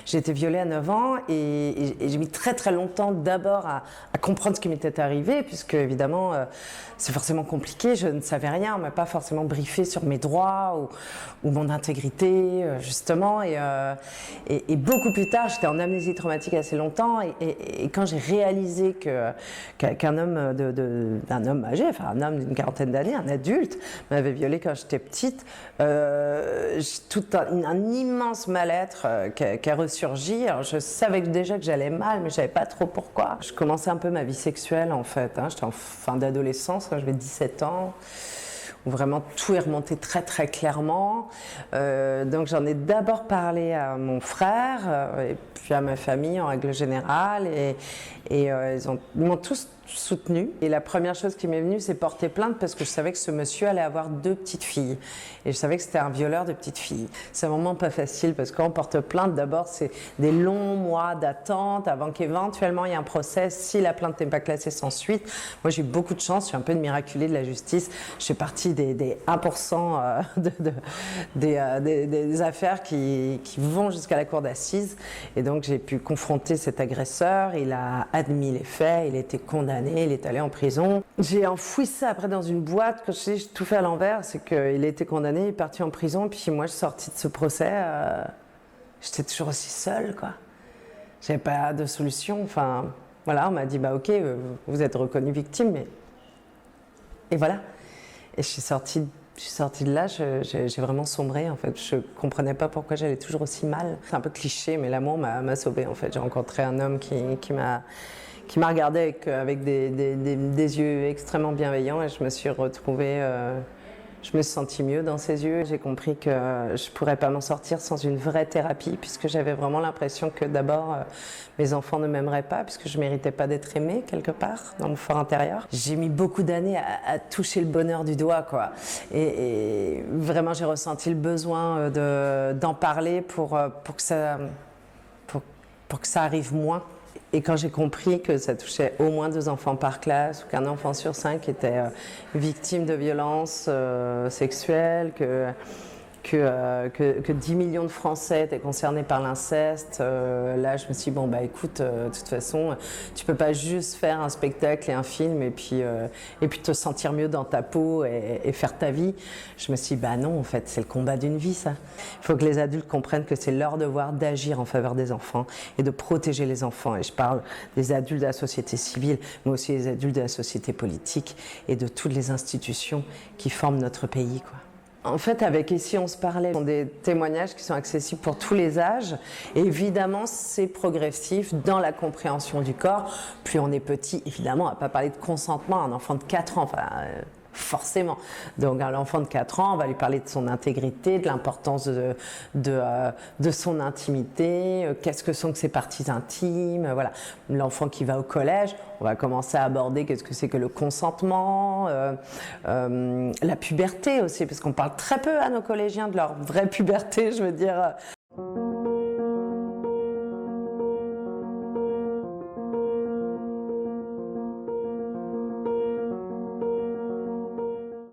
J'ai été violée à 9 ans et j'ai mis très très longtemps d'abord à comprendre ce qui m'était arrivé, puisque évidemment c'est forcément compliqué, je ne savais rien, on m'a pas forcément briefé sur mes droits ou mon intégrité justement, et beaucoup plus tard, j'étais en amnésie traumatique assez longtemps, et quand j'ai réalisé qu'un homme un homme âgé, enfin un homme d'une quarantaine d'années, un adulte, m'avait violée quand j'étais petite, tout un immense mal-être qui a ressurgi. Alors je savais déjà que j'allais mal, mais je savais pas trop pourquoi. Je commençais un peu ma vie sexuelle en fait, j'étais en fin d'adolescence, quand j'avais 17 ans, où vraiment tout est remonté très très clairement. Donc j'en ai d'abord parlé à mon frère et puis à ma famille en règle générale, et ils m'ont tous soutenu. Et la première chose qui m'est venue, c'est porter plainte, parce que je savais que ce monsieur allait avoir 2 petites filles. Et je savais que c'était un violeur de petites filles. C'est vraiment pas facile, parce que quand on porte plainte, d'abord, c'est des longs mois d'attente avant qu'éventuellement il y ait un procès, si la plainte n'est pas classée sans suite. Moi, j'ai eu beaucoup de chance, je suis un peu une miraculée de la justice. Je fais partie des 1% des affaires qui vont jusqu'à la cour d'assises. Et donc, j'ai pu confronter cet agresseur. Il a admis les faits, il a été condamné. Il est allé en prison. J'ai enfoui ça après dans une boîte. Quand je dis j'ai tout fait à l'envers, c'est qu'il a été condamné, il est parti en prison. Puis moi, je suis sortie de ce procès, j'étais toujours aussi seule, quoi. J'avais pas de solution. Enfin, voilà, on m'a dit bah ok, vous êtes reconnue victime, mais et voilà. Et je suis sortie de là, j'ai vraiment sombré en fait. Je comprenais pas pourquoi j'allais toujours aussi mal. C'est un peu cliché, mais l'amour m'a sauvée en fait. J'ai rencontré un homme qui m'a regardé avec des yeux extrêmement bienveillants, et je me suis retrouvée, je me suis sentie mieux dans ses yeux. J'ai compris que je pourrais pas m'en sortir sans une vraie thérapie, puisque j'avais vraiment l'impression que d'abord mes enfants ne m'aimeraient pas, puisque je méritais pas d'être aimée quelque part dans mon fort intérieur. J'ai mis beaucoup d'années à toucher le bonheur du doigt, quoi. Et vraiment j'ai ressenti le besoin d'en parler pour que ça arrive moins. Et quand j'ai compris que ça touchait au moins 2 enfants par classe, ou qu'un enfant sur 5 était victime de violences sexuelles, que 10 millions de Français étaient concernés par l'inceste, là je me suis dit bon bah écoute, de toute façon tu peux pas juste faire un spectacle et un film et puis te sentir mieux dans ta peau et faire ta vie. Je me suis dit bah non, en fait c'est le combat d'une vie, ça. Il faut que les adultes comprennent que c'est leur devoir d'agir en faveur des enfants et de protéger les enfants, et je parle des adultes de la société civile, mais aussi des adultes de la société politique et de toutes les institutions qui forment notre pays, quoi. En fait, avec Ici on se parlait, ce sont des témoignages qui sont accessibles pour tous les âges. Et évidemment, c'est progressif dans la compréhension du corps. Plus on est petit, évidemment, on ne va pas parler de consentement à un enfant de 4 ans. Enfin, forcément. Donc à l'enfant de 4 ans, on va lui parler de son intégrité, de l'importance de son intimité, qu'est-ce que sont que ses parties intimes, voilà. L'enfant qui va au collège, on va commencer à aborder qu'est-ce que c'est que le consentement, la puberté aussi, parce qu'on parle très peu à nos collégiens de leur vraie puberté, je veux dire,